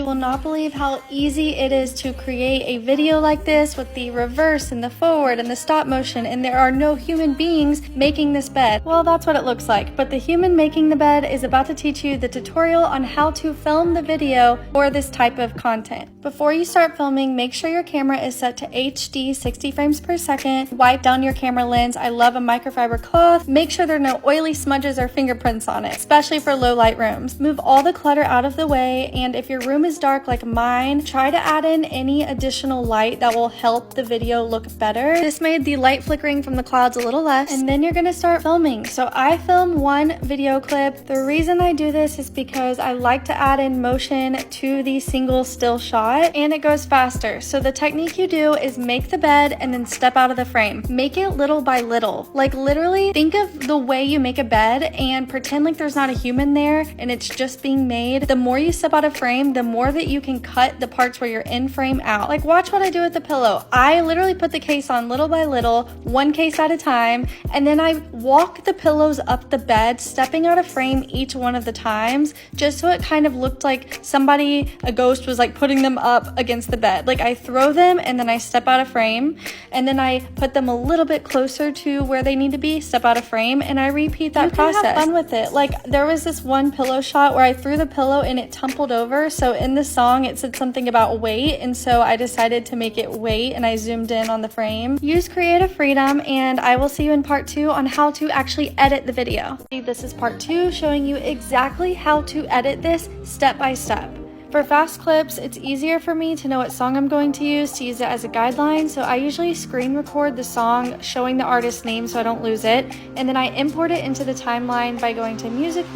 You will not believe how easy it is to create a video like this with the reverse and the forward and the stop motion, and there are no human beings making this bed. Well, that's what it looks like, but the human making the bed is about to teach you the tutorial on how to film the video for this type of content. Before you start filming, make sure your camera is set to HD 60 frames per second. Wipe down your camera lens. I love a microfiber cloth. Make sure there are no oily smudges or fingerprints on it, especially for low light rooms. Move all the clutter out of the way, and if your room is dark like mine, try to add in any additional light that will help the video look better. This made the light flickering from the clouds a little less, and then you're gonna start filming. So I film one video clip. The reason I do this is because I like to add in motion to the single still shot, and it goes faster. So the technique you do is make the bed and then step out of the frame. Make it little by little. Like literally think of the way you make a bed and pretend like there's not a human there and it's just being made. The more you step out of frame, the more that you can cut the parts where you're in frame out. Like watch what I do with the pillow. I literally put the case on little by little, one case at a time, and then I walk the pillows up the bed, stepping out of frame each one of the times, just so it kind of looked like somebody, a ghost, was like putting them up against the bed. Like I throw them and then I step out of frame, and then I put them a little bit closer to where they need to be, step out of frame, and I repeat that process. You can have fun with it. Like there was this one pillow shot where I threw the pillow and it tumbled over, so in the song it said something about weight, and so I decided to make it weight and I zoomed in on the frame. Use creative freedom, and I will see you in part 2 on how to actually edit the video. This is part 2 showing you exactly how to edit this step by step. For fast clips, it's easier for me to know what song I'm going to use it as a guideline, so I usually screen record the song showing the artist's name so I don't lose it, and then I import it into the timeline by going to music,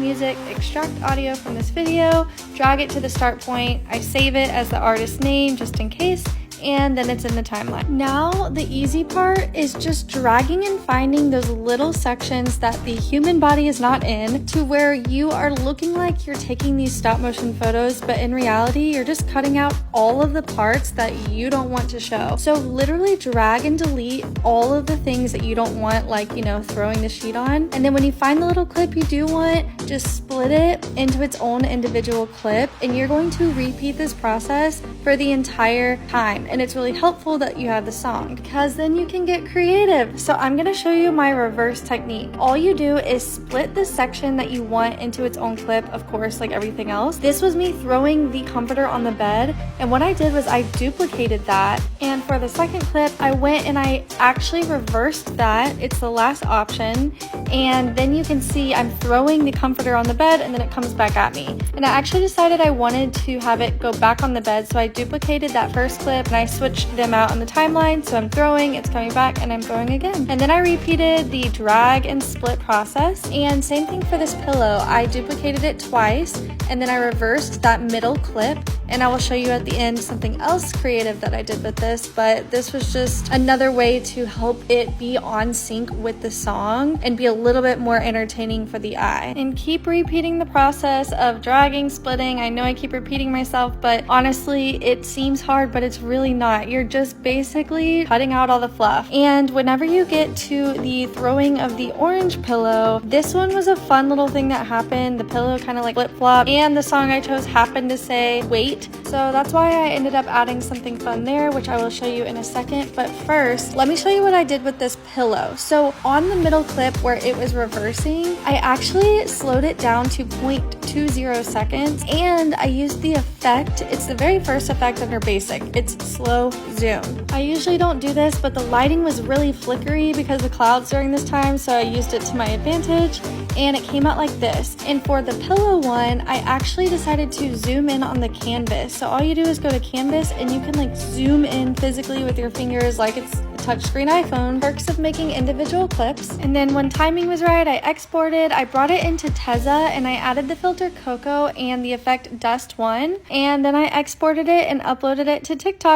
extract audio from this video, drag it to the start point, I save it as the artist's name just in case, and then it's in the timeline. Now the easy part is just dragging and finding those little sections that the human body is not in, to where you are looking like you're taking these stop motion photos, but in reality you're just cutting out all of the parts that you don't want to show. So literally drag and delete all of the things that you don't want, like, you know, throwing the sheet on, and then when you find the little clip you do want, just split it into its own individual clip, and you're going to repeat this process for the entire time. And it's really helpful that you have the song, because then you can get creative. So I'm going to show you my reverse technique. All you do is split the section that you want into its own clip, of course, like everything else. This was me throwing the comforter on the bed, and what I did was I duplicated that, and for the second clip I went and I actually reversed that. It's the last option, and then you can see I'm throwing the comforter on the bed and then it comes back at me. And I actually decided I wanted to have it go back on the bed, so I duplicated that first clip and I switched them out on the timeline. So I'm throwing, it's coming back, and I'm throwing again. And then I repeated the drag and split process, and same thing for this pillow. I duplicated it twice and then I reversed that middle clip, and I will show you at the end something else creative that I did with this, but this was just another way to help it be on sync with the song and be a little bit more entertaining for the eye. And keep repeating the process of dragging, splitting. I know I keep repeating myself, but honestly it seems hard, but it's really not. You're just basically cutting out all the fluff. And whenever you get to the throwing of the orange pillow, this one was a fun little thing that happened. The pillow kind of like flip-flopped, and the song I chose happened to say wait, so that's why I ended up adding something fun there, which I will show you in a second. But first, let me show you what I did with this pillow. So on the middle clip where it was reversing, I actually slowed it down to 0.20 seconds, and I used the effect. It's the very first effect under basic. It's slow zoom. I usually don't do this, but the lighting was really flickery because of the clouds during this time, so I used it to my advantage, and it came out like this. And for the pillow one, I actually decided to zoom in on the canvas. So all you do is go to canvas and you can like zoom in physically with your fingers like it's a touchscreen iPhone. Perks of making individual clips. And then when timing was right, I exported, I brought it into Tezza, and I added the filter Cocoa and the effect Dust 1, and then I exported it and uploaded it to TikTok.